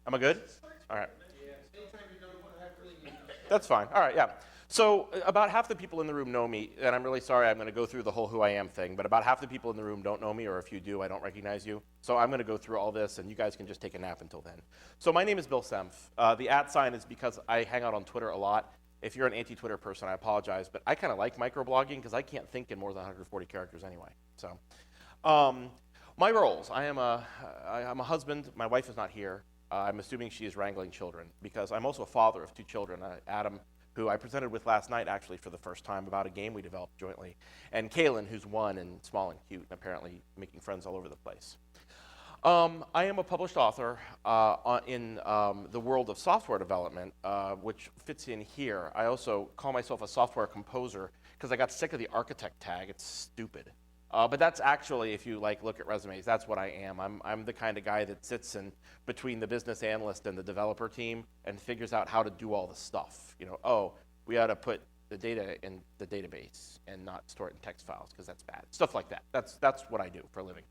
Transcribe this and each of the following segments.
Am I good? All right. That's fine. All right, yeah. So about half the people in the room know me, and I'm really sorry I'm going to go through the whole who I am thing, but about half the people in the room don't know me, or if you do, I don't recognize you. So I'm going to go through all this, and you guys can just take a nap until then. So my name is Bill Sempf. The @ sign is because I hang out on Twitter a lot. If you're an anti-Twitter person, I apologize, but I kind of like microblogging because I can't think in more than 140 characters anyway. So my roles, I'm a husband. My wife is not here. I'm assuming she is wrangling children because I'm also a father of 2 children, Adam, who I presented with last night actually for the first time about a game we developed jointly, and Kaylin, who's 1 and small and cute and apparently making friends all over the place. I am a published author in the world of software development, which fits in here. I also call myself a software composer because I got sick of the architect tag. It's stupid. But that's actually, if you look at resumes, that's what I am. I'm the kind of guy that sits in between the business analyst and the developer team and figures out how to do all the stuff. We ought to put the data in the database and not store it in text files because that's bad. Stuff like that. That's what I do for a living.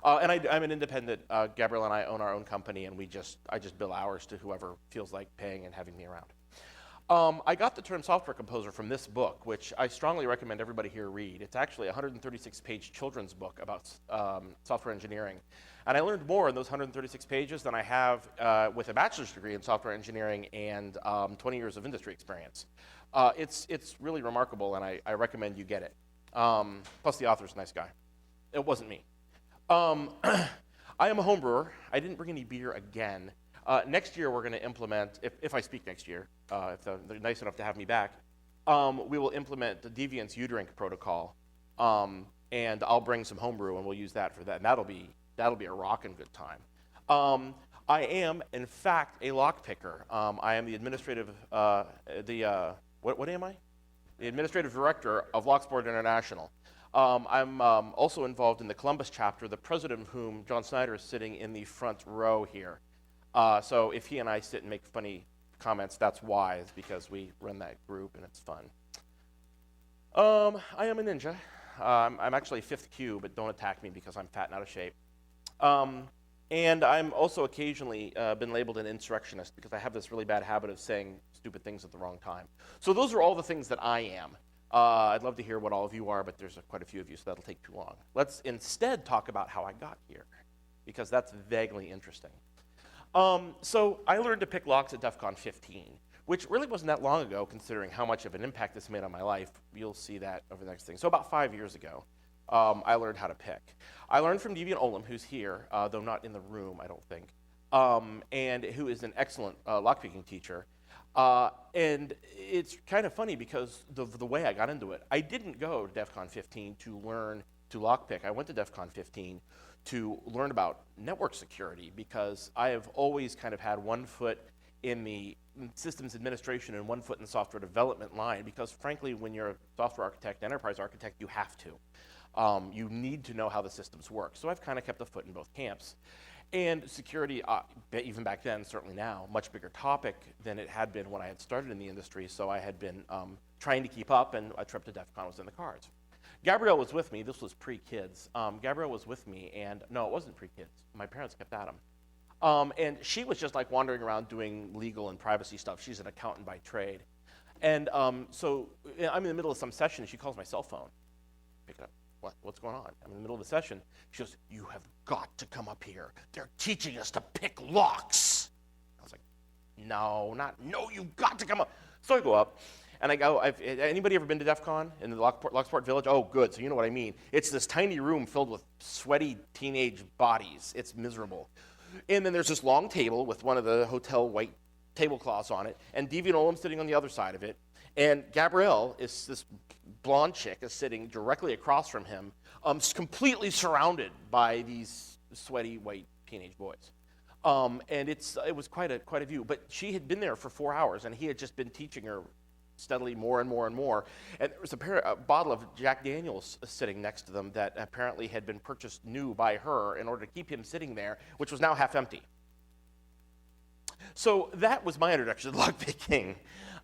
And I'm an independent. Gabrielle and I own our own company, and I just bill hours to whoever feels like paying and having me around. I got the term software composer from this book, which I strongly recommend everybody here read. It's actually a 136-page children's book about software engineering. And I learned more in those 136 pages than I have with a bachelor's degree in software engineering and 20 years of industry experience. It's really remarkable, and I recommend you get it. Plus, the author's a nice guy. It wasn't me. I am a home brewer. I didn't bring any beer again. Next year, we're going to implement, if I speak next year, if they're nice enough to have me back, we will implement the Deviant's U-Drink protocol, and I'll bring some homebrew, and we'll use that for that, and that'll be a rockin' good time. I am, in fact, a lockpicker. I am the administrative, what am I? The administrative director of Locksport International. I'm also involved in the Columbus chapter, the president of whom, John Snyder, is sitting in the front row here. So if he and I sit and make funny comments, that's why. It's because we run that group and it's fun. I am a ninja. I'm actually 5th Q, but don't attack me because I'm fat and out of shape. And I'm also occasionally been labeled an insurrectionist because I have this really bad habit of saying stupid things at the wrong time. So those are all the things that I am. I'd love to hear what all of you are, but there's quite a few of you, so that'll take too long. Let's instead talk about how I got here, because that's vaguely interesting. So I learned to pick locks at DEF CON 15, which really wasn't that long ago, considering how much of an impact this made on my life. You'll see that over the next thing. So about 5 years ago, I learned how to pick. I learned from Deviant Olem, who's here, though not in the room, I don't think, and who is an excellent lockpicking teacher. And it's kind of funny because the way I got into it, I didn't go to DEF CON 15 to learn to lockpick. I went to DEF CON 15 to learn about network security because I have always kind of had one foot in the systems administration and one foot in the software development line because, frankly, when you're a software architect, enterprise architect, you have to. You need to know how the systems work. So I've kind of kept a foot in both camps. And security, even back then, certainly now, much bigger topic than it had been when I had started in the industry, so I had been trying to keep up, and a trip to DEF CON was in the cards. Gabrielle was with me. This was pre-kids. Gabrielle was with me, and no, it wasn't pre-kids. My parents kept Adam. And she was just like wandering around doing legal and privacy stuff. She's an accountant by trade. And so I'm in the middle of some session, and she calls my cell phone. Pick it up. What's going on? I'm in the middle of the session. She goes, "You have got to come up here. They're teaching us to pick locks." I was like, no, you've got to come up. So I go up, and I go, anybody ever been to DEF CON in the Locksport Village? Oh, good, so you know what I mean. It's this tiny room filled with sweaty teenage bodies. It's miserable. And then there's this long table with one of the hotel white tablecloths on it, and Deviant Olem sitting on the other side of it. And Gabrielle, is this blonde chick, is sitting directly across from him, completely surrounded by these sweaty white teenage boys. And it was quite a view. But she had been there for 4 hours, and he had just been teaching her steadily more and more and more. And there was a bottle of Jack Daniels sitting next to them that apparently had been purchased new by her in order to keep him sitting there, which was now half empty. So that was my introduction to lockpicking.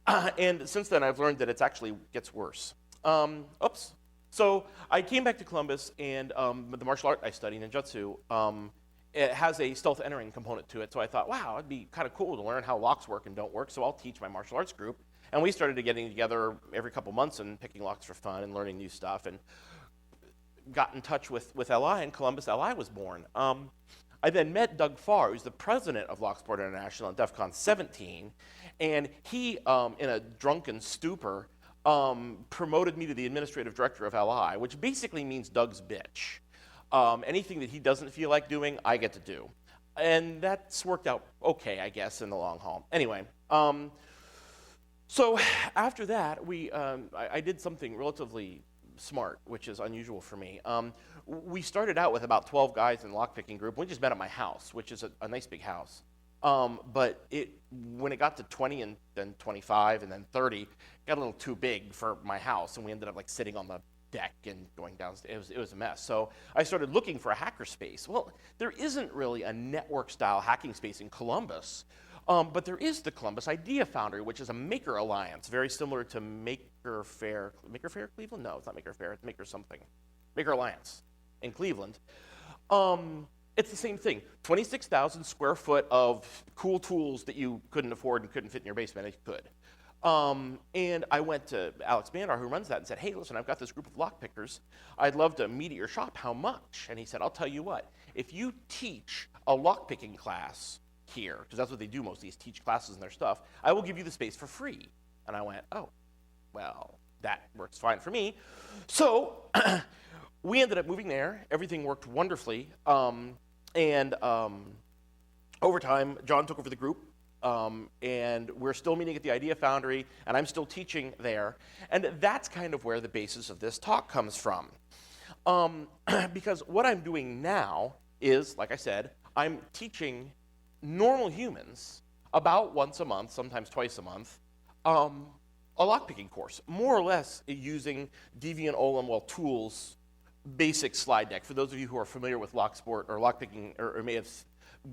And since then, I've learned that it actually gets worse. So I came back to Columbus, and the martial art I study, ninjutsu, it has a stealth entering component to it. So I thought, wow, it'd be kind of cool to learn how locks work and don't work. So I'll teach my martial arts group. And we started getting together every couple months and picking locks for fun and learning new stuff. And got in touch with LI, and Columbus LI was born. I then met Doug Farr, who's the president of Locksport International at DEF CON 17. And he, in a drunken stupor, promoted me to the administrative director of LI, which basically means Doug's bitch. Anything that he doesn't feel like doing, I get to do. And that's worked out okay, I guess, in the long haul. Anyway, so after that, I did something relatively smart, which is unusual for me. We started out with about 12 guys in the lockpicking group. We just met at my house, which is a nice big house. But when it got to 20 and then 25 and then 30, it got a little too big for my house, and we ended up like sitting on the deck and going downstairs. It was a mess. So I started looking for a hacker space. Well, there isn't really a network-style hacking space in Columbus, but there is the Columbus Idea Foundry, which is a maker alliance, very similar to Maker Faire. Maker Faire Cleveland? No, it's not Maker Faire. It's Maker something. Maker Alliance in Cleveland. It's the same thing. 26,000 square foot of cool tools that you couldn't afford and couldn't fit in your basement. If you could. And I went to Alex Bandar, who runs that, and said, hey, listen, I've got this group of lockpickers. I'd love to meet at your shop. How much? And he said, I'll tell you what. If you teach a lockpicking class here, because that's what they do most of these, teach classes and their stuff, I will give you the space for free. And I went, oh, well, that works fine for me. So we ended up moving there. Everything worked wonderfully. And over time, John took over the group. And we're still meeting at the Idea Foundry, and I'm still teaching there. And that's kind of where the basis of this talk comes from. Because what I'm doing now is, like I said, I'm teaching normal humans about once a month, sometimes twice a month, a lockpicking course, more or less using Deviant Olem tools, basic slide deck. For those of you who are familiar with Locksport or lockpicking, or may have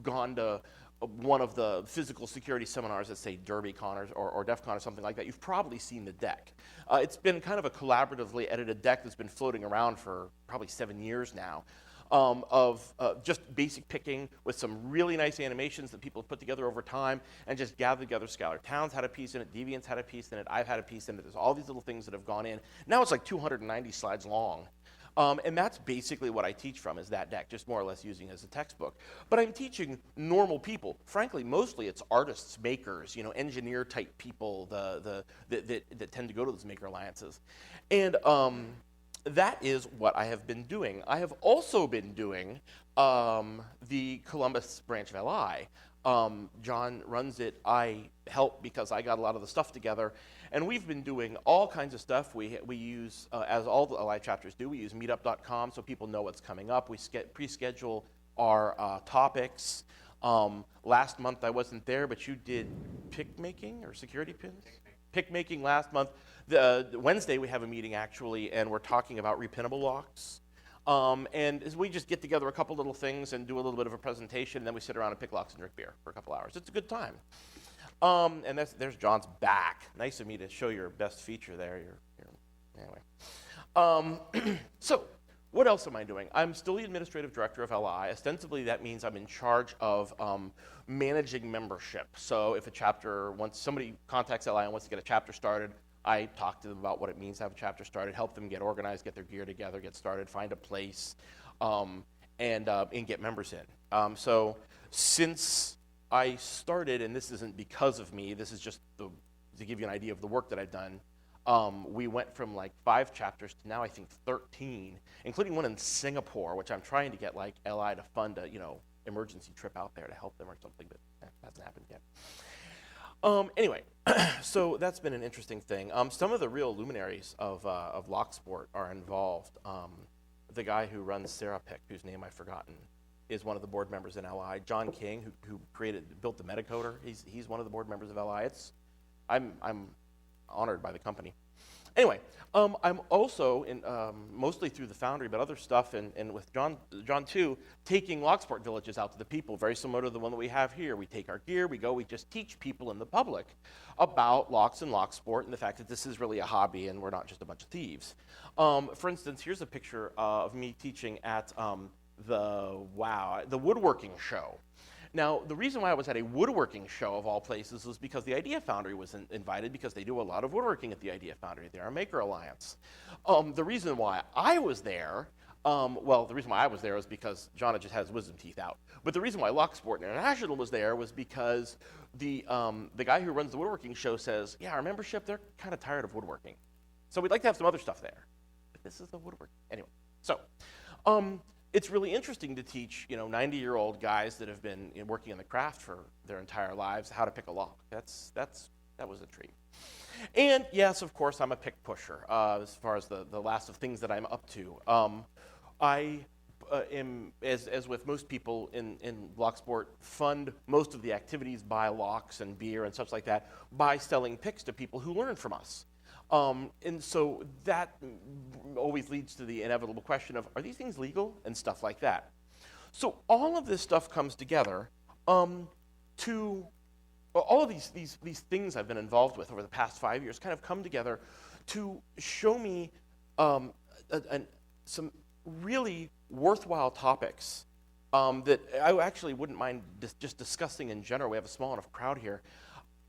gone to one of the physical security seminars at, say, DerbyCon or DEF CON or something like that, you've probably seen the deck. It's been kind of a collaboratively edited deck that's been floating around for probably 7 years now, of just basic picking with some really nice animations that people have put together over time and just gathered together. Scalar Towns had a piece in it, Deviant's had a piece in it, I've had a piece in it. There's all these little things that have gone in. Now it's like 290 slides long. And that's basically what I teach from, is that deck, just more or less using it as a textbook. But I'm teaching normal people. Frankly, mostly it's artists, makers, engineer-type people that tend to go to those maker alliances. And that is what I have been doing. I have also been doing the Columbus branch of LI. John runs it. I help because I got a lot of the stuff together. And we've been doing all kinds of stuff. We use, as all the LI chapters do, we use meetup.com so people know what's coming up. We pre-schedule our topics. Last month I wasn't there, but you did pick making or security pins? Pick making last month. Wednesday we have a meeting actually, and we're talking about repinnable locks. And we just get together a couple little things and do a little bit of a presentation, and then we sit around and pick locks and drink beer for a couple hours. It's a good time. And there's John's back. Nice of me to show your best feature there. Anyway. So what else am I doing? I'm still the administrative director of LI. Ostensibly, that means I'm in charge of managing membership. So if somebody contacts LI and wants to get a chapter started, I talk to them about what it means to have a chapter started, help them get organized, get their gear together, get started, find a place, and get members in. So since I started, and this isn't because of me, this is just to give you an idea of the work that I've done, we went from like 5 chapters to now I think 13, including one in Singapore, which I'm trying to get like LI to fund a emergency trip out there to help them or something, but that hasn't happened yet. Anyway, so that's been an interesting thing. Some of the real luminaries of Locksport are involved. The guy who runs Serapic, whose name I've forgotten, is one of the board members in LI. John King, who built the Metacoder, he's one of the board members of LI. I'm honored by the company. Anyway, I'm also, mostly through the Foundry, but other stuff, and with John too, taking Locksport villages out to the people, very similar to the one that we have here. We take our gear, we just teach people in the public about locks and Locksport and the fact that this is really a hobby and we're not just a bunch of thieves. For instance, here's a picture of me teaching at the Woodworking Show. Now, the reason why I was at a woodworking show of all places was because the Idea Foundry was invited, because they do a lot of woodworking at the Idea Foundry. They're a maker alliance. The reason why I was there, the reason why I was there was because John just had his wisdom teeth out. But the reason why Locksport International was there was because the guy who runs the woodworking show says, yeah, our membership, they're kind of tired of woodworking. So we'd like to have some other stuff there. But this is the woodworking. Anyway, so it's really interesting to teach, 90-year-old guys that have been working in the craft for their entire lives how to pick a lock. That was a treat. And yes, of course, I'm a pick pusher as far as the last of things that I'm up to. I am, as with most people in Locksport, fund most of the activities, buy locks and beer and such like that, by selling picks to people who learn from us. And so that always leads to the inevitable question of, are these things legal and stuff like that? So all of this stuff comes together to all of these things I've been involved with over the past 5 years kind of come together to show me some really worthwhile topics that I actually wouldn't mind just discussing in general. We have a small enough crowd here,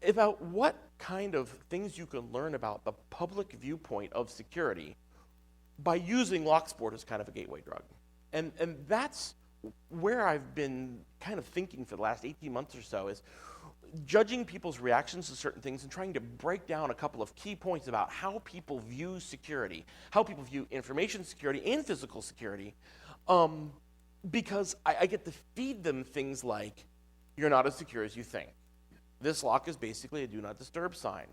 about what kind of things you can learn about the public viewpoint of security by using Locksport as kind of a gateway drug. And that's where I've been kind of thinking for the last 18 months or so, is judging people's reactions to certain things and trying to break down a couple of key points about how people view security, how people view information security and physical security, because I get to feed them things like, you're not as secure as you think. This lock is basically a do not disturb sign.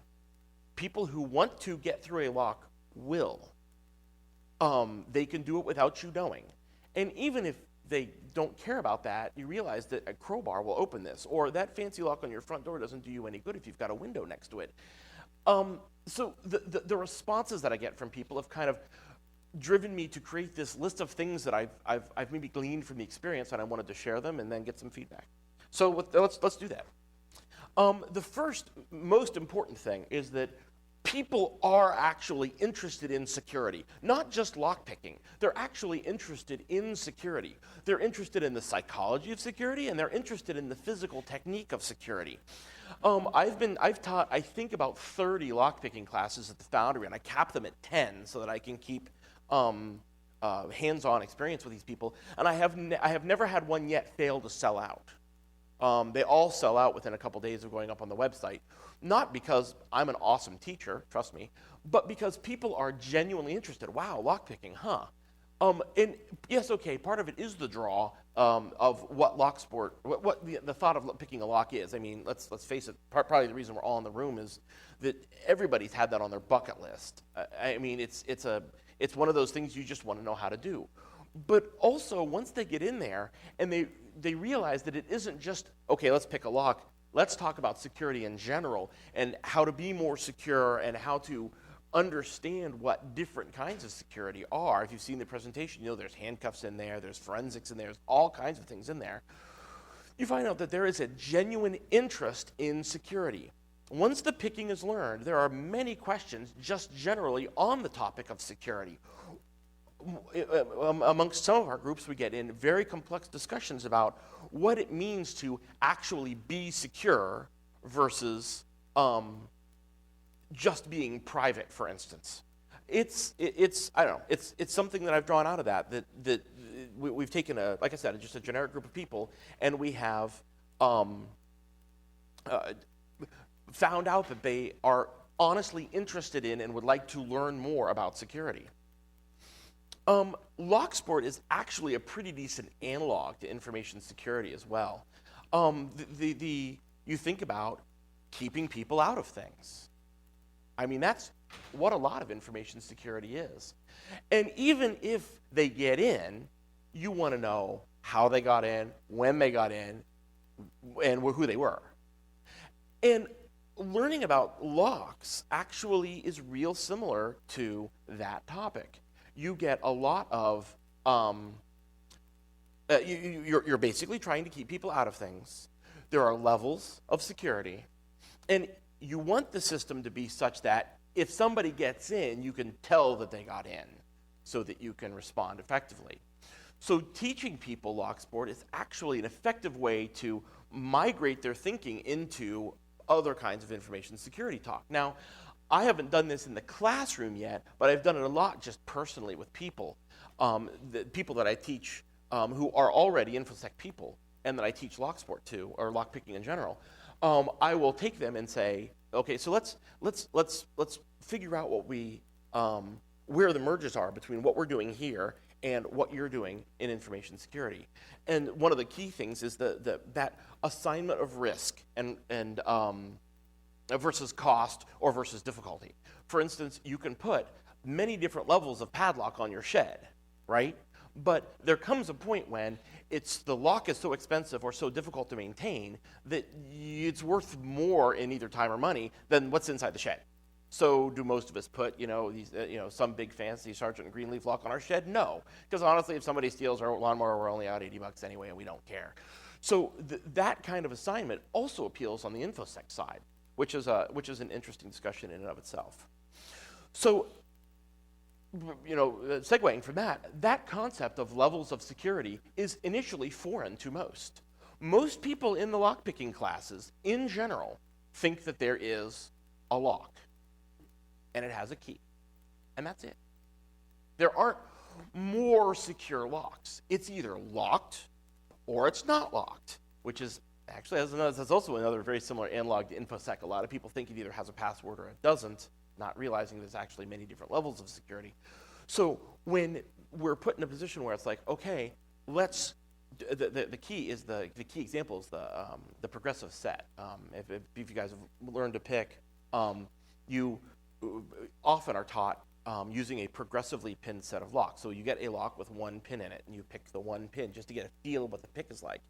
People who want to get through a lock will. They can do it without you knowing. And even if they don't care about that, you realize that a crowbar will open this, or that fancy lock on your front door doesn't do you any good if you've got a window next to it. So the responses that I get from people have kind of driven me to create this list of things that I've maybe gleaned from the experience, and I wanted to share them and then get some feedback. So let's do that. The first most important thing is that people are actually interested in security, not just lockpicking. They're actually interested in security. They're interested in the psychology of security, and they're interested in the physical technique of security. I've taught, I think, about 30 lockpicking classes at the Foundry, and I cap them at 10 so that I can keep hands-on experience with these people. And I have never had one yet fail to sell out. They all sell out within a couple days of going up on the website, not because I'm an awesome teacher, trust me, but because people are genuinely interested. Wow, lockpicking, huh? And yes, okay, part of it is the draw of what Locksport, what the thought of picking a lock is. I mean, let's face it, probably the reason we're all in the room is that everybody's had that on their bucket list. I mean, it's one of those things you just want to know how to do. But also, once they get in there and they realize that it isn't just, okay, let's pick a lock, let's talk about security in general and how to be more secure and how to understand what different kinds of security are. If you've seen the presentation, you know there's handcuffs in there, there's forensics in there, there's all kinds of things in there. You find out that there is a genuine interest in security. Once the picking is learned, there are many questions just generally on the topic of security. Amongst some of our groups, we get in very complex discussions about what it means to actually be secure versus just being private, for instance. It's I don't know. It's something that I've drawn out of that we've taken like I said, just a generic group of people, and we have found out that they are honestly interested in and would like to learn more about security. Locksport is actually a pretty decent analog to information security as well. You think about keeping people out of things. I mean, that's what a lot of information security is. And even if they get in, you want to know how they got in, when they got in, and who they were. And learning about locks actually is real similar to that topic. You get a lot of, you're basically trying to keep people out of things. There are levels of security, and you want the system to be such that if somebody gets in, you can tell that they got in so that you can respond effectively. So teaching people Locksport is actually an effective way to migrate their thinking into other kinds of information security talk. Now, I haven't done this in the classroom yet, but I've done it a lot just personally with people. The people that I teach who are already InfoSec people and that I teach Locksport to, or lockpicking in general, I will take them and say, okay, so let's figure out what where the merges are between what we're doing here and what you're doing in information security. And one of the key things is that assignment of risk and versus cost or versus difficulty. For instance, you can put many different levels of padlock on your shed, right? But there comes a point when the lock is so expensive or so difficult to maintain that it's worth more in either time or money than what's inside the shed. So do most of us put, some big fancy Sergeant Greenleaf lock on our shed? No, because honestly, if somebody steals our lawnmower, we're only out $80 anyway, and we don't care. So that kind of assignment also appeals on the InfoSec side, which is an interesting discussion in and of itself. So, segueing from that concept of levels of security is initially foreign to most. Most people in the lockpicking classes, in general, think that there is a lock, and it has a key, and that's it. There aren't more secure locks. It's either locked or it's not locked, which is actually, that's also another very similar analog to InfoSec. A lot of people think it either has a password or it doesn't, not realizing there's actually many different levels of security. So when we're put in a position where it's like, okay, the key example is the progressive set. If you guys have learned to pick, you often are taught using a progressively pinned set of locks. So you get a lock with one pin in it, and you pick the one pin just to get a feel of what the pick is like.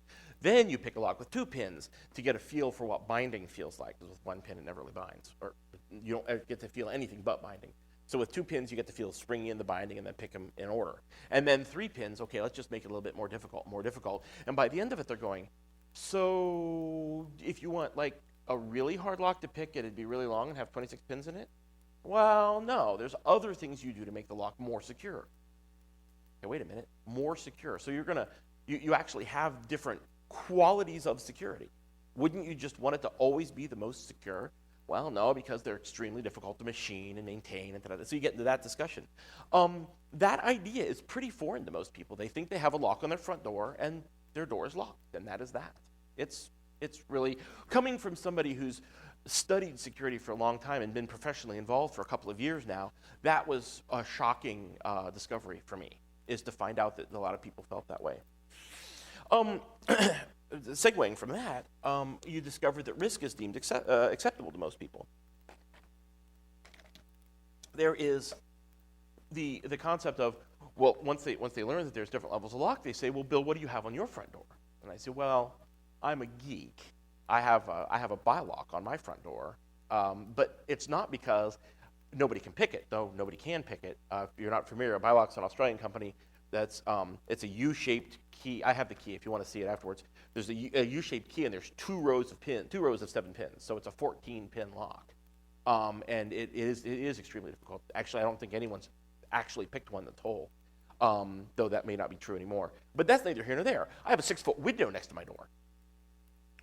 Then you pick a lock with two pins to get a feel for what binding feels like, because with one pin it never really binds, or you don't ever get to feel anything but binding. So with two pins, you get to feel springy in the binding and then pick them in order. And then three pins, okay, let's just make it a little bit more difficult. And by the end of it, they're going, so if you want like a really hard lock to pick, it'd be really long and have 26 pins in it? Well, no, there's other things you do to make the lock more secure. Okay, wait a minute, more secure. So you actually have different qualities of security. Wouldn't you just want it to always be the most secure? Well, no, because they're extremely difficult to machine and maintain, and so you get into that discussion. That idea is pretty foreign to most people. They think they have a lock on their front door, and their door is locked, and that is that. It's really coming from somebody who's studied security for a long time and been professionally involved for a couple of years now. That was a shocking discovery for me, is to find out that a lot of people felt that way. Segueing from that, you discover that risk is deemed acceptable to most people. There is the concept of, well, once they learn that there's different levels of lock, they say, well, Bill, what do you have on your front door? And I say, well, I'm a geek. I have a bylock on my front door, but it's not because nobody can pick it, though nobody can pick it. If you're not familiar, a bylock's an Australian company. It's a U-shaped key. I have the key if you want to see it afterwards. There's a U-shaped key, and there's two rows of 7 pins, so it's a 14-pin lock, and it is extremely difficult. Actually, I don't think anyone's actually picked one that's whole, though that may not be true anymore. But that's neither here nor there. I have a 6-foot window next to my door.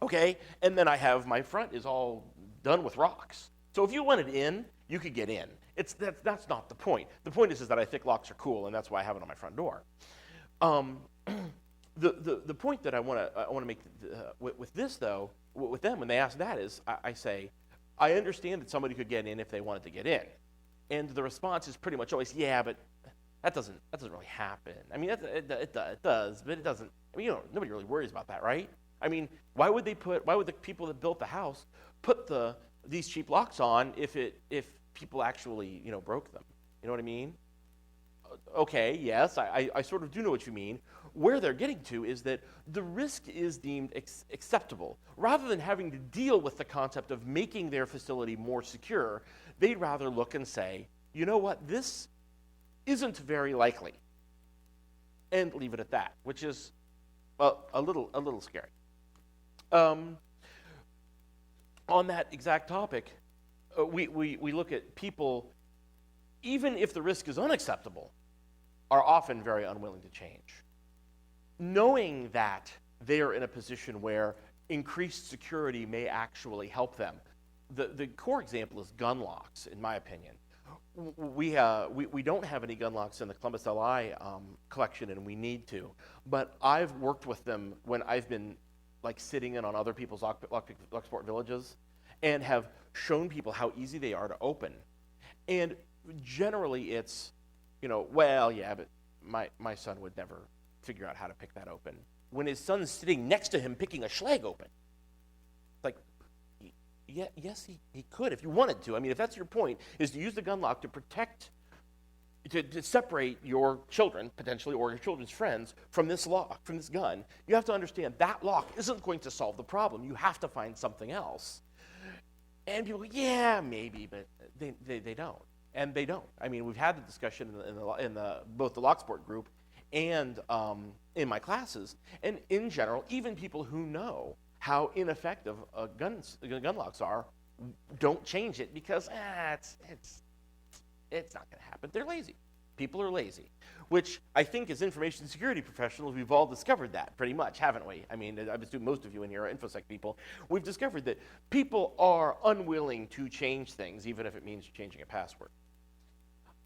Okay, and then I have my front is all done with rocks. So if you wanted in, you could get in. That's not the point. The point is that I think locks are cool, and that's why I have it on my front door. The point that I want to make with this, though, with them when they ask that is, I say, I understand that somebody could get in if they wanted to get in, and the response is pretty much always, yeah, but that doesn't really happen. I mean, it does, but it doesn't. I mean, nobody really worries about that, right? I mean, why would the people that built the house put these cheap locks on if people actually broke them? You know what I mean? Okay, yes, I sort of do know what you mean. Where they're getting to is that the risk is deemed acceptable. Rather than having to deal with the concept of making their facility more secure, they'd rather look and say, you know what, this isn't very likely, and leave it at that, which is a little scary. On that exact topic, we look at people, even if the risk is unacceptable, are often very unwilling to change. knowing that they are in a position where increased security may actually help them. The core example is gun locks, in my opinion. We don't have any gun locks in the Columbus LI collection, and we need to. But I've worked with them when I've been like sitting in on other people's Locksport villages, and have shown people how easy they are to open. And generally, it's, well, yeah, but my son would never figure out how to pick that open. When his son's sitting next to him picking a Schlag open, like, yeah, yes, he could if you wanted to. I mean, if that's your point, is to use the gun lock to protect, to separate your children, potentially, or your children's friends from this lock, from this gun, you have to understand that lock isn't going to solve the problem. You have to find something else. And people go, yeah, maybe, but they don't. And they don't. I mean, we've had the discussion in both the Locksport group and in my classes. And in general, even people who know how ineffective gun locks are don't change it because it's not going to happen. They're lazy. People are lazy, which I think as information security professionals, we've all discovered that pretty much, haven't we? I mean, I assume most of you in here are InfoSec people. We've discovered that people are unwilling to change things, even if it means changing a password.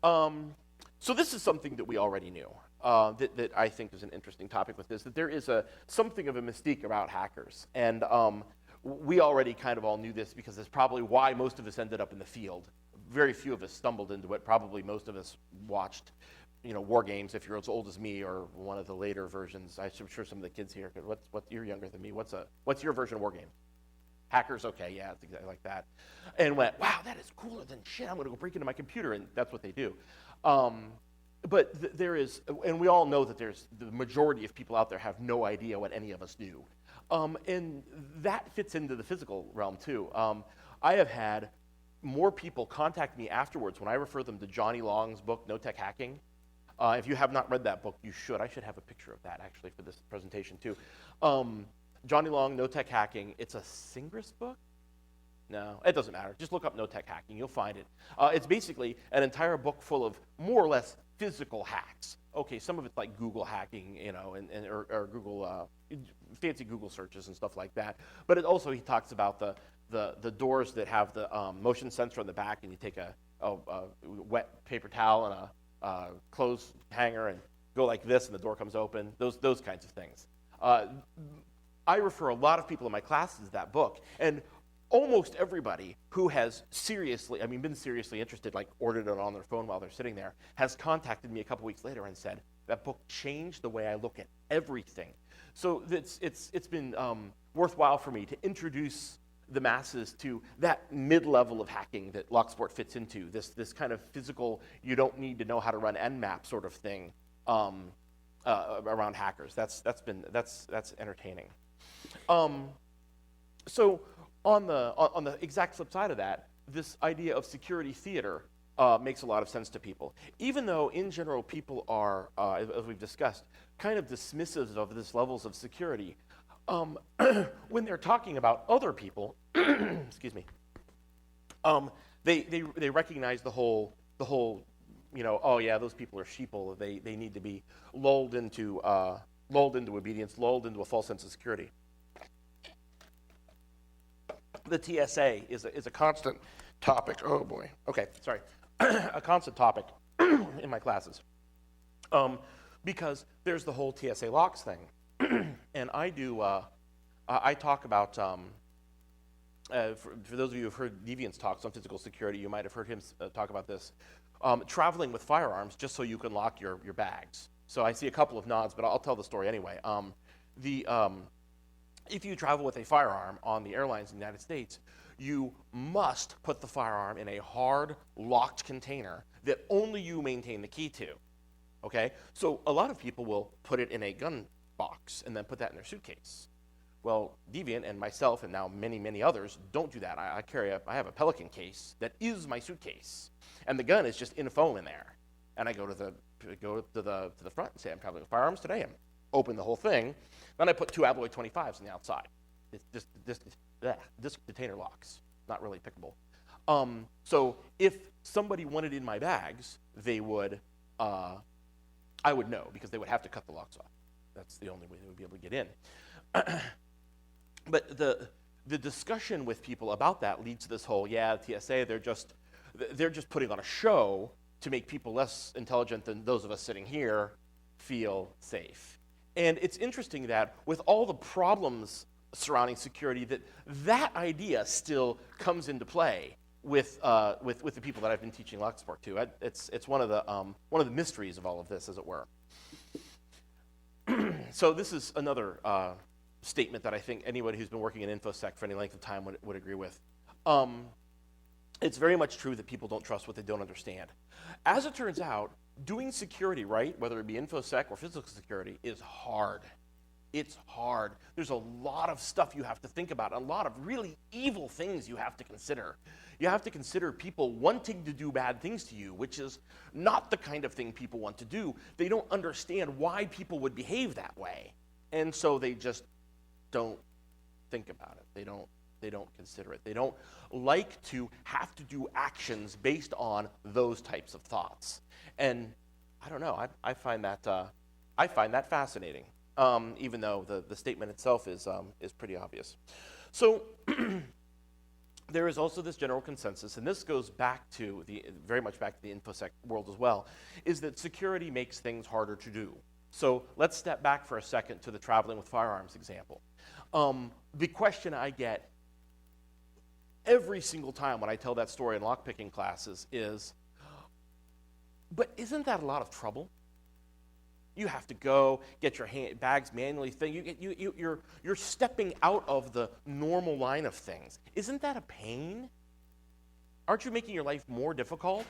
So this is something that we already knew, that I think is an interesting topic with this, that there is something of a mystique about hackers. And we already kind of all knew this because that's probably why most of us ended up in the field. Very few of us stumbled into it. Probably most of us watched, war games. If you're as old as me or one of the later versions, I'm sure some of the kids here. You're younger than me. What's your version of war games? Hackers, okay, yeah, it's exactly like that. And went, wow, that is cooler than shit. I'm going to go break into my computer, and that's what they do. But there is, and we all know that there's the majority of people out there have no idea what any of us do, and that fits into the physical realm too. I have had more people contact me afterwards when I refer them to Johnny Long's book, No Tech Hacking. If you have not read that book, you should. I should have a picture of that, actually, for this presentation, too. Johnny Long, No Tech Hacking. It's a Singrist book? No, it doesn't matter. Just look up No Tech Hacking. You'll find it. It's basically an entire book full of more or less physical hacks. Okay, some of it's like Google hacking, or Google, fancy Google searches and stuff like that. But he talks about the doors that have the motion sensor on the back, and you take a wet paper towel and a clothes hanger and go like this, and the door comes open. Those kinds of things. I refer a lot of people in my classes to that book, and almost everybody who has been seriously interested, like ordered it on their phone while they're sitting there, has contacted me a couple weeks later and said, that book changed the way I look at everything. So it's been worthwhile for me to introduce the masses to that mid-level of hacking that Locksport fits into, this kind of physical, you don't need to know how to run Nmap sort of thing around hackers. That's entertaining. So on the exact flip side of that, this idea of security theater makes a lot of sense to people. Even though, in general, people are, as we've discussed, kind of dismissive of this levels of security, when they're talking about other people, excuse me, they recognize the whole, oh yeah, those people are sheeple. They need to be lulled into obedience, lulled into a false sense of security. The TSA is a constant topic. Oh boy. Okay, sorry. A constant topic in my classes, because there's the whole TSA locks thing. And I talk about, for those of you who have heard Deviant's talks on physical security, you might have heard him talk about this, traveling with firearms just so you can lock your bags. So I see a couple of nods, but I'll tell the story anyway. If you travel with a firearm on the airlines in the United States, you must put the firearm in a hard, locked container that only you maintain the key to. Okay? So a lot of people will put it in a gun box and then put that in their suitcase. Well, Deviant and myself and now many, many others don't do that. I have a Pelican case that is my suitcase, and the gun is just in foam in there. And I go to the front and say, I'm traveling with firearms today, and open the whole thing. Then I put 2 alloy 25s on the outside. It's this container locks, not really pickable. So if somebody wanted in my bags, I would know, because they would have to cut the locks off. that's the only way they would be able to get in. But the discussion with people about that leads to this whole, TSA, they're just putting on a show to make people less intelligent than those of us sitting here feel safe. And it's interesting that with all the problems surrounding security, that idea still comes into play with the people that I've been teaching Locksport to. It's one of the mysteries of all of this, as it were. So this is another statement that I think anybody who's been working in InfoSec for any length of time would agree with. It's very much true that people don't trust what they don't understand. As it turns out, doing security right, whether it be InfoSec or physical security, is hard. It's hard. There's a lot of stuff you have to think about, a lot of really evil things you have to consider. You have to consider people wanting to do bad things to you, which is not the kind of thing people want to do. They don't understand why people would behave that way. And so they just don't think about it. They don't consider it. They don't like to have to do actions based on those types of thoughts. And I don't know. I find that fascinating. Even though the statement itself is pretty obvious. So there is also this general consensus, and this goes very much back to the InfoSec world as well, is that security makes things harder to do. So let's step back for a second to the traveling with firearms example. The question I get every single time when I tell that story in lockpicking classes is, but isn't that a lot of trouble? You have to go get your bags manually. You're stepping out of the normal line of things. Isn't that a pain? Aren't you making your life more difficult?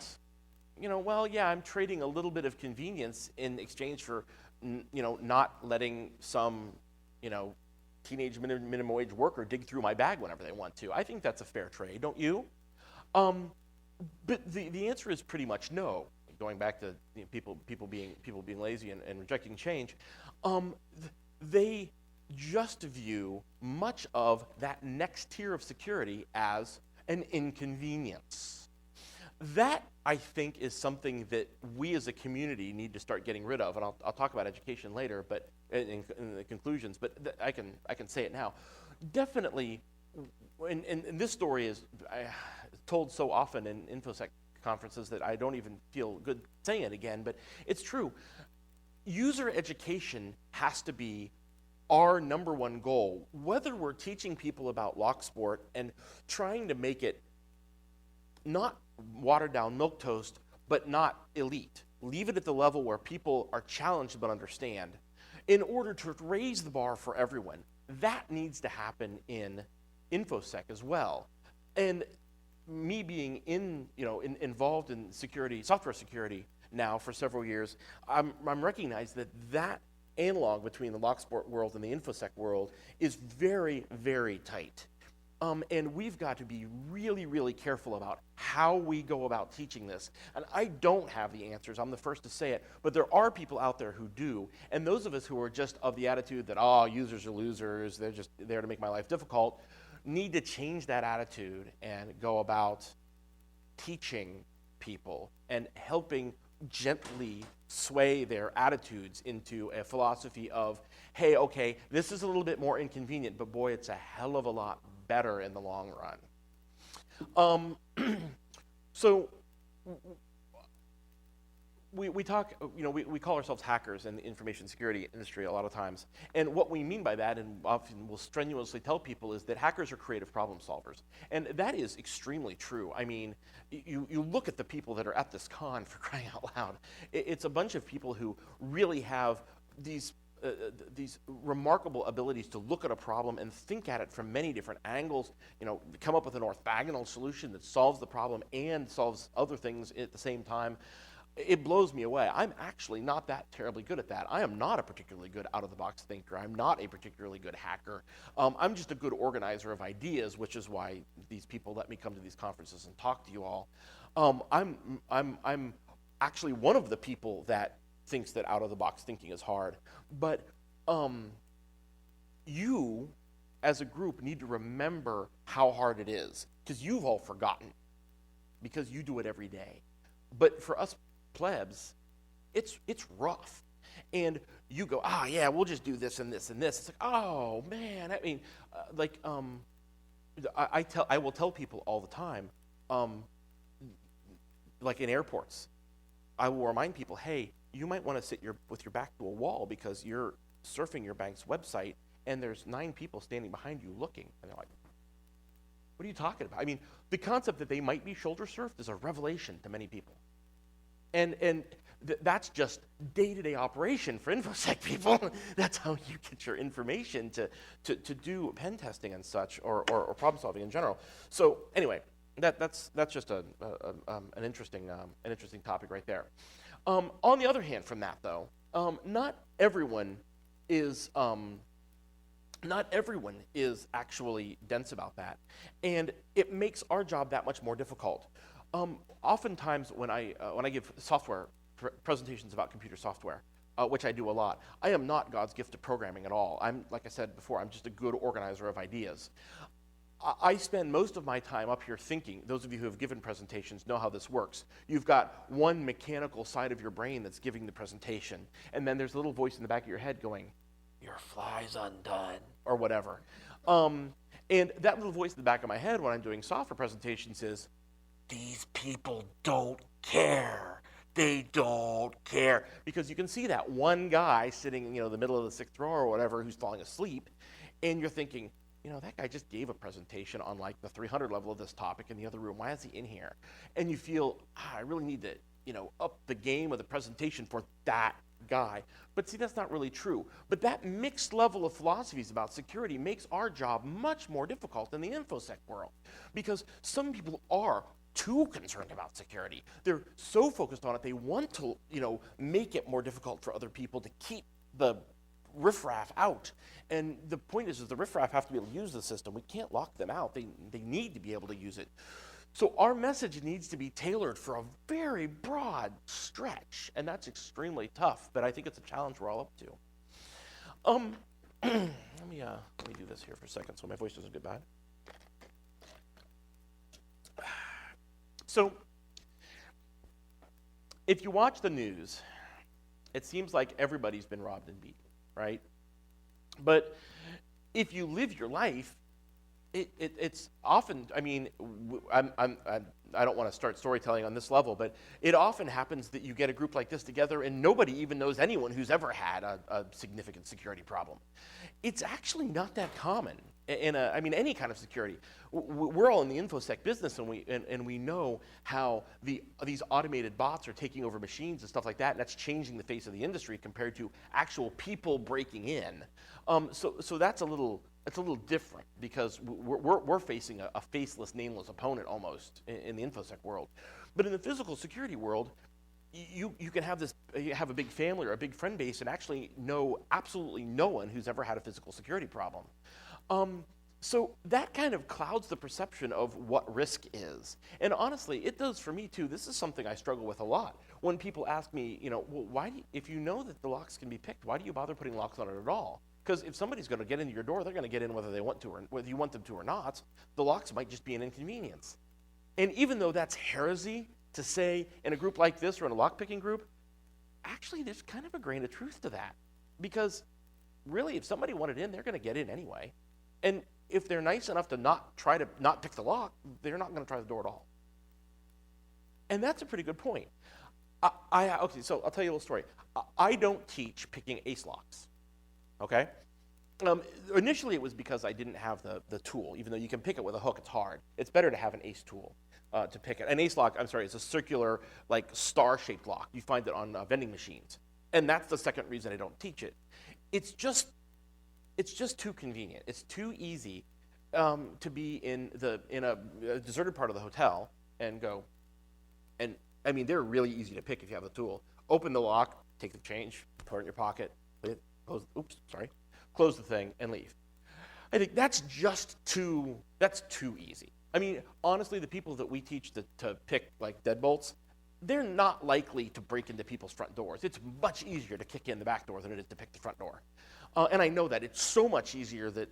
I'm trading a little bit of convenience in exchange for, not letting some, teenage minimum wage worker dig through my bag whenever they want to. I think that's a fair trade, don't you? But the answer is pretty much no. Going back to people being lazy and rejecting change, they just view much of that next tier of security as an inconvenience. That, I think, is something that we as a community need to start getting rid of, and I'll talk about education later, but in the conclusions. But I can say it now. Definitely, and this story is told so often in InfoSec conferences that I don't even feel good saying it again, but it's true. User education has to be our number one goal, whether we're teaching people about Locksport and trying to make it not watered down milquetoast, but not elite. Leave it at the level where people are challenged but understand. In order to raise the bar for everyone, that needs to happen in InfoSec as well. And me being involved in security, software security now for several years, I'm recognized that analog between the Locksport world and the InfoSec world is very, very tight. And we've got to be really, really careful about how we go about teaching this. And I don't have the answers, I'm the first to say it, but there are people out there who do. And those of us who are just of the attitude that, users are losers, they're just there to make my life difficult, need to change that attitude and go about teaching people and helping gently sway their attitudes into a philosophy of, hey, okay, this is a little bit more inconvenient, but boy, it's a hell of a lot better in the long run. So we talk, we call ourselves hackers in the information security industry a lot of times. And what we mean by that, and often we'll strenuously tell people, is that hackers are creative problem solvers. And that is extremely true. I mean, you look at the people that are at this con, for crying out loud. It's a bunch of people who really have these remarkable abilities to look at a problem and think at it from many different angles, come up with an orthogonal solution that solves the problem and solves other things at the same time. It blows me away. I'm actually not that terribly good at that. I am not a particularly good out-of-the-box thinker. I'm not a particularly good hacker. I'm just a good organizer of ideas, which is why these people let me come to these conferences and talk to you all. I'm actually one of the people that thinks that out-of-the-box thinking is hard. But you, as a group, need to remember how hard it is, because you've all forgotten, because you do it every day. But for us plebs, it's rough. And you go, yeah, we'll just do this and this and this. It's like, oh man, I mean, I will tell people all the time, like in airports, I will remind people, hey, you might want to sit with your back to a wall because you're surfing your bank's website and there's 9 people standing behind you looking. And they're like, what are you talking about? I mean, the concept that they might be shoulder surfed is a revelation to many people. And that's just day-to-day operation for InfoSec people. That's how you get your information to do pen testing and such, or problem solving in general. So anyway, that's just an interesting topic right there. On the other hand, from that though, not everyone is actually dense about that, and it makes our job that much more difficult. Oftentimes, when I give software presentations about computer software, which I do a lot, I am not God's gift to programming at all. Like I said before, I'm just a good organizer of ideas. I spend most of my time up here thinking. Those of you who have given presentations know how this works. You've got one mechanical side of your brain that's giving the presentation, and then there's a little voice in the back of your head going, "Your fly's undone," or whatever. And that little voice in the back of my head when I'm doing software presentations is, these people don't care. They don't care. Because you can see that one guy sitting in the middle of the 6th row or whatever who's falling asleep, and you're thinking, that guy just gave a presentation on like the 300 level of this topic in the other room. Why is he in here? And you feel, I really need to up the game of the presentation for that guy. But see, that's not really true. But that mixed level of philosophies about security makes our job much more difficult in the InfoSec world, because some people are too concerned about security. They're so focused on it, they want to make it more difficult for other people to keep the riffraff out. And the point is the riffraff have to be able to use the system. We can't lock them out. They need to be able to use it. So our message needs to be tailored for a very broad stretch, and that's extremely tough, but I think it's a challenge we're all up to. Let me do this here for a second so my voice doesn't get bad. So, if you watch the news, it seems like everybody's been robbed and beaten, right? But if you live your life, it's often, I don't want to start storytelling on this level, but it often happens that you get a group like this together and nobody even knows anyone who's ever had a significant security problem. It's actually not that common in any kind of security. We're all in the InfoSec business, and we know how these automated bots are taking over machines and stuff like that, and that's changing the face of the industry compared to actual people breaking in. So that's a little different, because we're facing a faceless, nameless opponent almost in the InfoSec world. But in the physical security world, you can have a big family or a big friend base and actually know absolutely no one who's ever had a physical security problem. So that kind of clouds the perception of what risk is. And honestly, it does for me too. This is something I struggle with a lot. When people ask me, well, if you know that the locks can be picked, why do you bother putting locks on it at all? Because if somebody's going to get into your door, they're going to get in whether they want to, or whether you want them to or not. The locks might just be an inconvenience. And even though that's heresy to say in a group like this or in a lockpicking group, actually there's kind of a grain of truth to that. Because really, if somebody wanted in, they're going to get in anyway. And if they're nice enough to not pick the lock, they're not going to try the door at all. And that's a pretty good point. Okay, so I'll tell you a little story. I don't teach picking ace locks. Okay? Initially, it was because I didn't have the tool. Even though you can pick it with a hook, it's hard. It's better to have an ace tool to pick it. An ace lock, is a circular, like star-shaped lock. You find it on vending machines. And that's the second reason I don't teach it. It's just too convenient. It's too easy to be in a deserted part of the hotel and go. And they're really easy to pick if you have the tool. Open the lock, take the change, put it in your pocket, close the thing, and leave. I think that's too easy. Honestly, the people that we teach to pick like deadbolts, they're not likely to break into people's front doors. It's much easier to kick in the back door than it is to pick the front door. And I know that it's so much easier that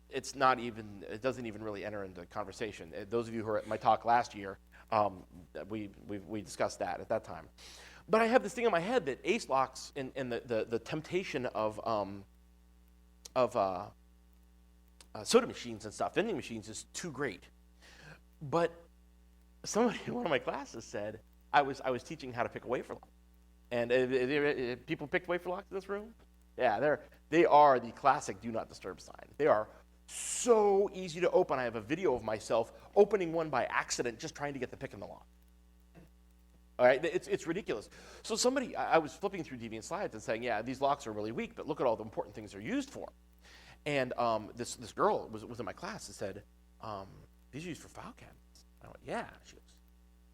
it doesn't even really enter into conversation. Those of you who were at my talk last year, we discussed that at that time. But I have this thing in my head that ace locks and the temptation of soda machines and stuff, vending machines, is too great. But somebody in one of my classes said I was teaching how to pick a wafer lock, and people pick wafer locks in this room. Yeah, they are the classic do not disturb sign. They are so easy to open. I have a video of myself opening one by accident, just trying to get the pick in the lock. All right, it's ridiculous. So I was flipping through deviant slides and saying, yeah, these locks are really weak, but look at all the important things they're used for. And this girl was in my class and said, these are used for file cabinets. I went, yeah. She goes,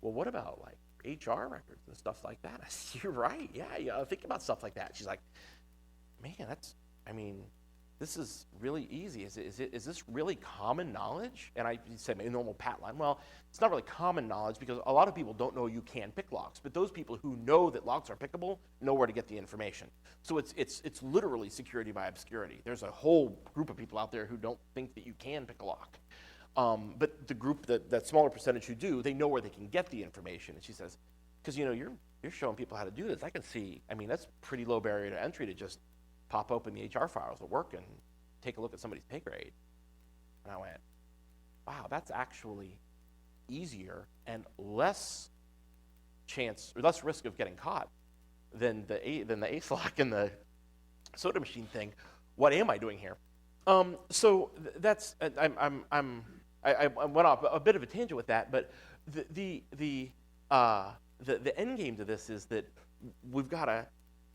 well, what about like HR records and stuff like that? I said, you're right. Yeah, think about stuff like that. She's like, man, this is really easy. Is this really common knowledge? And I said my normal pat line, well, it's not really common knowledge because a lot of people don't know you can pick locks, but those people who know that locks are pickable know where to get the information. So it's literally security by obscurity. There's a whole group of people out there who don't think that you can pick a lock. But the group, that smaller percentage who do, they know where they can get the information. And she says, because you're showing people how to do this. I can see, that's pretty low barrier to entry to just pop open the HR files at work and take a look at somebody's pay grade. And I went, wow, that's actually easier and less risk of getting caught than the ace lock and the soda machine thing. What am I doing here? So that's I went off a bit of a tangent with that, but the end game to this is that we've got to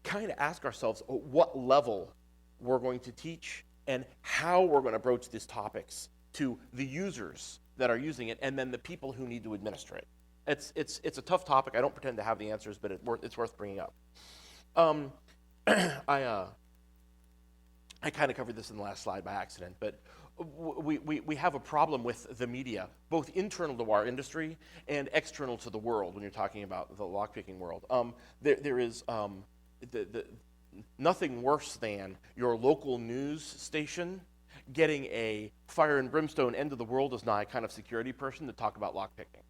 kind of ask ourselves what level we're going to teach and how we're going to broach these topics to the users that are using it and then the people who need to administer it. It's a tough topic. I don't pretend to have the answers, but it's worth bringing up. I kind of covered this in the last slide by accident, but we have a problem with the media, both internal to our industry and external to the world when you're talking about the lockpicking world. There is nothing worse than your local news station getting a fire and brimstone, end of the world is nigh kind of security person to talk about lockpicking.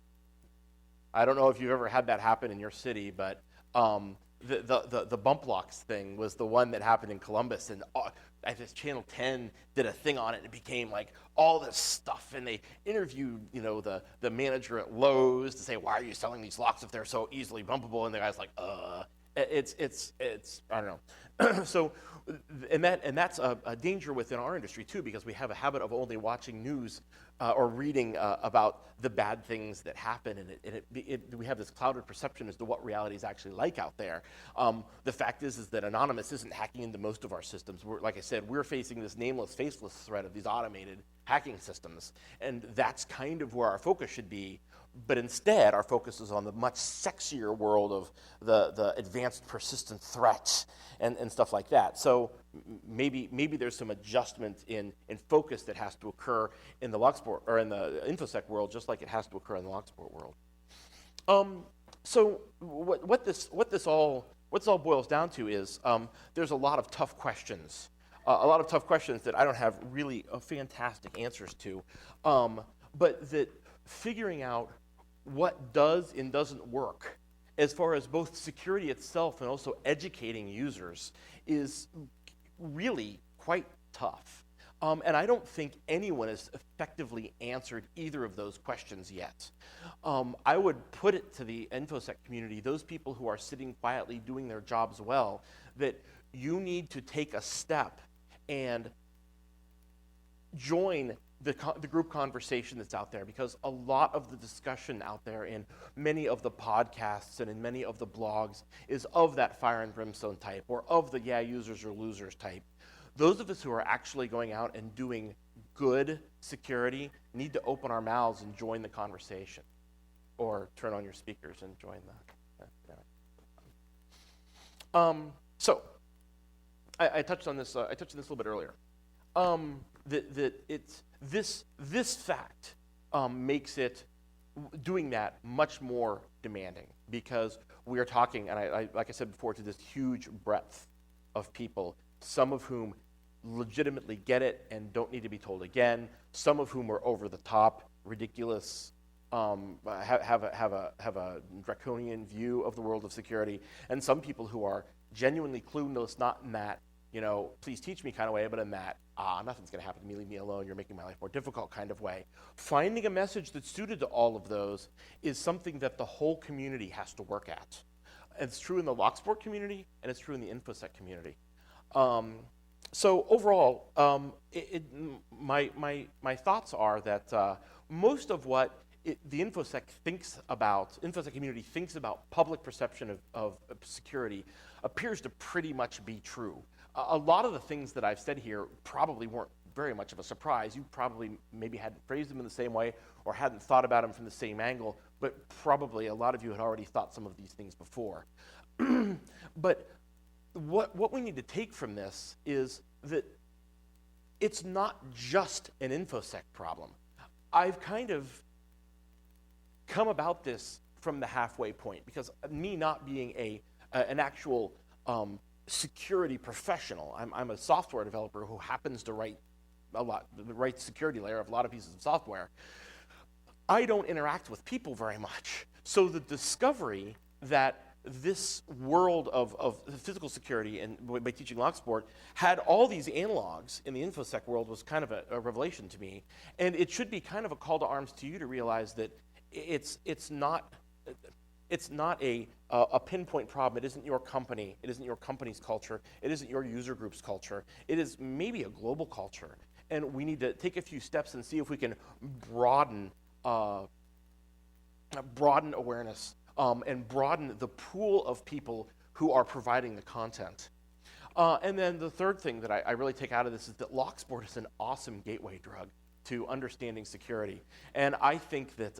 I don't know if you've ever had that happen in your city, but the bump locks thing was the one that happened in Columbus, and I guess Channel 10 did a thing on it, and it became like all this stuff, and they interviewed the manager at Lowe's to say, why are you selling these locks if they're so easily bumpable? And the guy's like, it's I don't know. So and that's a danger within our industry too, because we have a habit of only watching news or reading about the bad things that happen, and we have this clouded perception as to what reality is actually like out there. The fact is that Anonymous isn't hacking into most of our systems. Like I said, we're facing this nameless, faceless threat of these automated hacking systems, and that's kind of where our focus should be. But instead, our focus is on the much sexier world of the advanced persistent threat and stuff like that. So maybe there's some adjustment in focus that has to occur in the Locksport or in the InfoSec world, just like it has to occur in the Locksport world. So what this all boils down to is there's a lot of tough questions, that I don't have really fantastic answers to, but that figuring out what does and doesn't work as far as both security itself and also educating users is really quite tough. And I don't think anyone has effectively answered either of those questions yet. I would put it to the InfoSec community, those people who are sitting quietly doing their jobs well, that you need to take a step and join the group conversation that's out there, because a lot of the discussion out there in many of the podcasts and in many of the blogs is of that fire and brimstone type, or of the users or losers type. Those of us who are actually going out and doing good security need to open our mouths and join the conversation, or turn on your speakers and join the. So I touched on this. I touched on this a little bit earlier. That it's this fact makes it doing that much more demanding, because we are talking, and I like I said before, to this huge breadth of people, some of whom legitimately get it and don't need to be told again, some of whom are over the top, ridiculous, have a draconian view of the world of security, and some people who are genuinely clueless, not in that, please teach me kind of way, but in that, nothing's going to happen to me, leave me alone, you're making my life more difficult kind of way. Finding a message that's suited to all of those is something that the whole community has to work at. It's true in the Locksport community, and it's true in the InfoSec community. So overall, my thoughts are that most of what the InfoSec community thinks about public perception of security appears to pretty much be true. A lot of the things that I've said here probably weren't very much of a surprise. You probably maybe hadn't phrased them in the same way or hadn't thought about them from the same angle, but probably a lot of you had already thought some of these things before. But what we need to take from this is that it's not just an InfoSec problem. I've kind of come about this from the halfway point, because me not being an actual security professional, I'm a software developer who happens to write security layer of a lot of pieces of software. I don't interact with people very much. So the discovery that this world of physical security, and by teaching Locksport, had all these analogs in the InfoSec world was kind of a revelation to me. And it should be kind of a call to arms to you to realize that it's not a pinpoint problem. It isn't your company. It isn't your company's culture. It isn't your user group's culture. It is maybe a global culture. And we need to take a few steps and see if we can broaden awareness and broaden the pool of people who are providing the content. And then the third thing that I really take out of this is that Locksport is an awesome gateway drug to understanding security. And I think that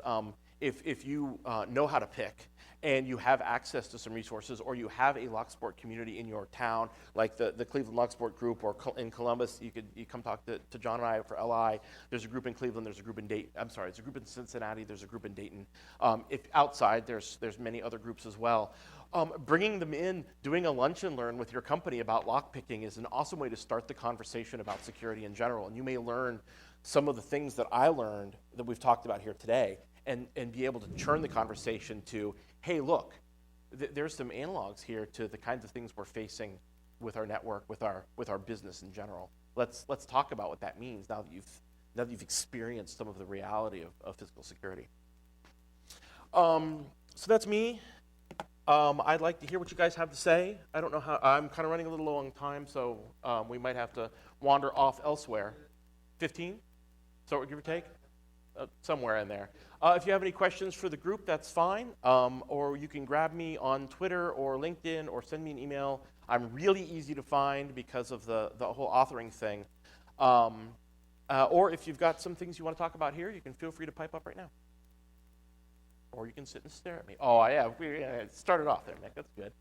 if you know how to pick, and you have access to some resources, or you have a Locksport community in your town, like the Cleveland Locksport group, or in Columbus, you come talk to John and I for LI. There's a group in Cleveland, there's a group in there's a group in Cincinnati, there's a group in Dayton. If outside, there's many other groups as well. Bringing them in, doing a lunch and learn with your company about lockpicking is an awesome way to start the conversation about security in general. And you may learn some of the things that I learned that we've talked about here today, and be able to turn the conversation to, hey, look, there's some analogs here to the kinds of things we're facing with our network, with our business in general. Let's talk about what that means now that you've experienced some of the reality of physical security. So that's me. I'd like to hear what you guys have to say. I don't know how, I'm kind of running a little low on time, so we might have to wander off elsewhere. 15? So give or take? Somewhere in there. If you have any questions for the group, that's fine. Or you can grab me on Twitter or LinkedIn or send me an email. I'm really easy to find because of the whole authoring thing. Or if you've got some things you want to talk about here, you can feel free to pipe up right now. Or you can sit and stare at me. Oh, yeah, we started off there, Nick. That's good.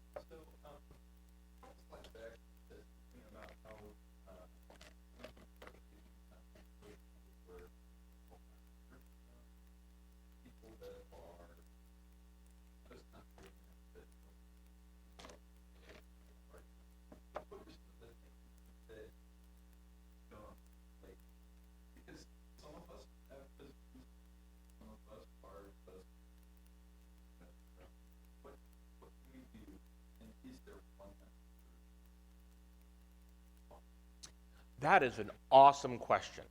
That is an awesome question.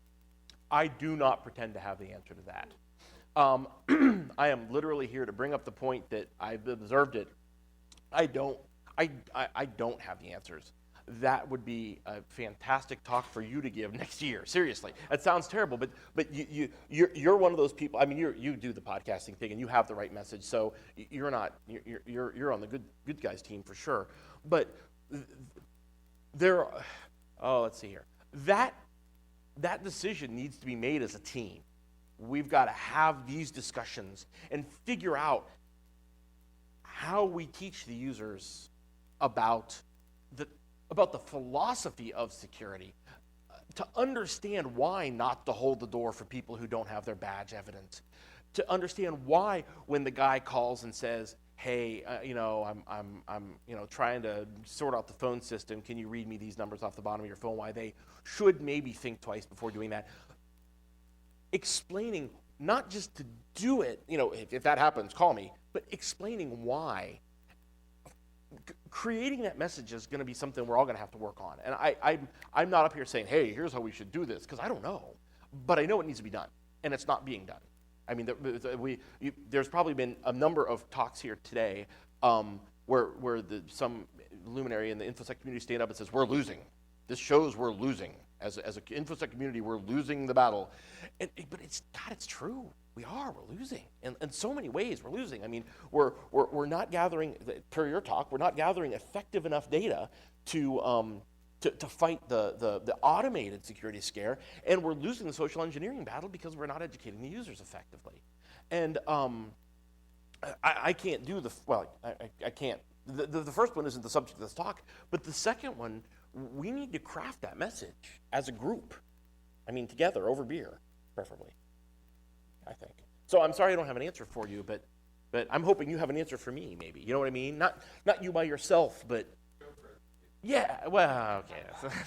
I do not pretend to have the answer to that. I am literally here to bring up the point that I've observed it. I don't have the answers. That would be a fantastic talk for you to give next year. Seriously, that sounds terrible, but you're one of those people. I mean, you do the podcasting thing and you have the right message, so you're on the good guys team for sure. But let's see here. That decision needs to be made as a team. We've got to have these discussions and figure out how we teach the users about the philosophy of security, to understand why not to hold the door for people who don't have their badge evident, to understand why when the guy calls and says, hey, I'm trying to sort out the phone system. Can you read me these numbers off the bottom of your phone? Why they should maybe think twice before doing that. Explaining not just to do it, if that happens, call me, but explaining why. Creating that message is going to be something we're all going to have to work on. And I'm not up here saying, hey, here's how we should do this, because I don't know. But I know it needs to be done, and it's not being done. I mean, there's probably been a number of talks here today where some luminary in the InfoSec community stand up and says, we're losing. This shows we're losing. As an InfoSec community, we're losing the battle. But it's true. We're losing. In so many ways, we're losing. I mean, we're not gathering, per your talk, we're not gathering effective enough data to fight the automated security scare, and we're losing the social engineering battle because we're not educating the users effectively. And I can't do I can't. The first one isn't the subject of this talk, but the second one, we need to craft that message as a group. I mean, together, over beer, preferably, I think. So I'm sorry I don't have an answer for you, but I'm hoping you have an answer for me, maybe. You know what I mean? Not you by yourself, but yeah, well, okay.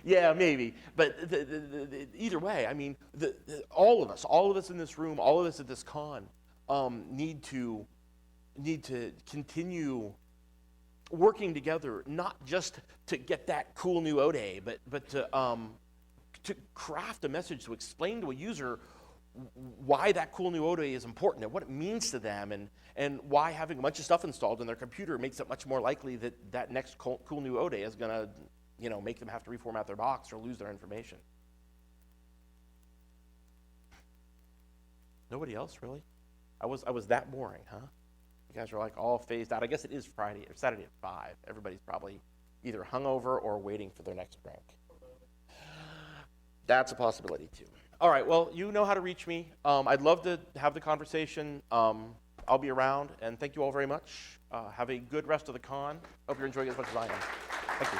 Yeah, maybe. But either way, I mean, all of us in this room, all of us at this con, need to continue working together, not just to get that cool new ODA, but to craft a message to explain to a user why that cool new ODA is important and what it means to them, and why having a bunch of stuff installed in their computer makes it much more likely that next cool new ODA is going to make them have to reformat their box or lose their information. Nobody else, really? I was that boring, huh? You guys are like all phased out. I guess it is Friday or Saturday at 5. Everybody's probably either hungover or waiting for their next drink. That's a possibility too. All right, well, you know how to reach me. I'd love to have the conversation. I'll be around, and thank you all very much. Have a good rest of the con. Hope you're enjoying it as much as I am. Thank you.